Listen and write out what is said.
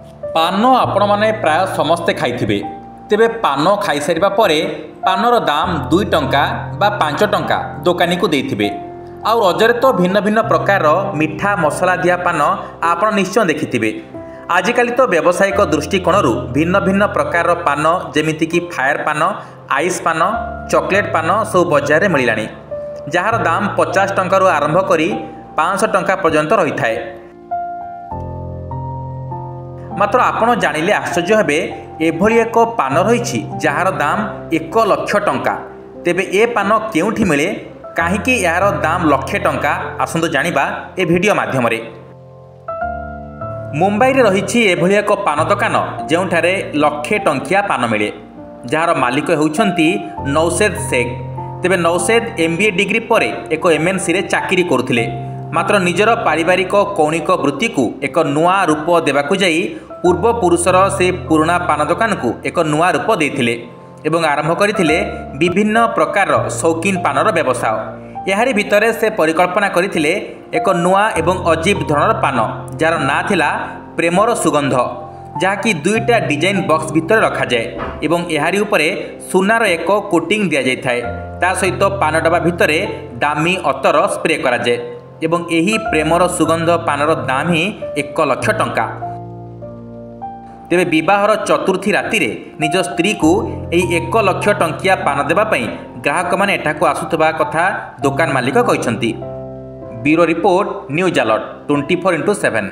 पान आपण मैंने प्राय समस्ते खाइथिबे। तेबे पान खाई सारिबा परे पानर दाम 2 टंका बा 5 टंका दोकानी को देइथिबे। आउ रजरे तो भिन्न भिन्न प्रकार मिठा मसला दिया पान आपण निश्चय देखिथिबे। आजिकाली तो व्यावसायिक दृष्टिकोण भिन्न भिन्न प्रकार पान जेमितिकी फायर पान, आइस पान, चॉकलेट पान सब बजार में मिलानी, जार दाम 50 टंका आरंभ करी 500 टंका पर्यंत रही थाए। मात्र आपण जानिले आश्चर्य हेबे एभली एक पान रही जार दाम 1 लाख टंका। तेबे ए पान केउठी मिले, काहीकि यार दाम लक्षे टंका, आसंतु जानिबा ए वीडियो माध्यम रे। मुंबई रे रही एभली एक पान दुकान जोठारे लक्षे टंकिया पान मिले, जार मालिक होउछंती नौसेद शेख। तेबे नौसेद MBA डिग्री परे एक MNC रे चाकरी करुथिले, मात्र निजर पारिवारिक कौणिक वृत्ति को एक नुआ रूप देवाकू जाई पूर्व पुरुषर से पुराना पान दुकान को एक नुआ रूप देथिले एवं आरंभ करथिले विभिन्न प्रकार शौकीन पानर व्यवसाय। याहारी भितरे से परिकल्पना करथिले एक नुआ एवं अजीब धरणर पान जार ना थिला प्रेमर सुगंध, जहाँकि 2टा डिजाइन बॉक्स भितर रखा जाए एवं याहारी उपरे सुनार एक कोटिंग दिया जाय थाए। ता सहित पान डबा भितरे दामी अतर स्प्रे करा जाए एवं एही प्रेमर सुगंध पानर दाम ही 1 लाख टंका। तेबे विवाहर चतुर्थी राति रे निज स्त्री को यही 1 लाख टंकिया पान देबा पई ग्राहक माने एठाको आसुथबा कथा दुकान मालिक कहिसंती। Bureau report, news alert 24x7।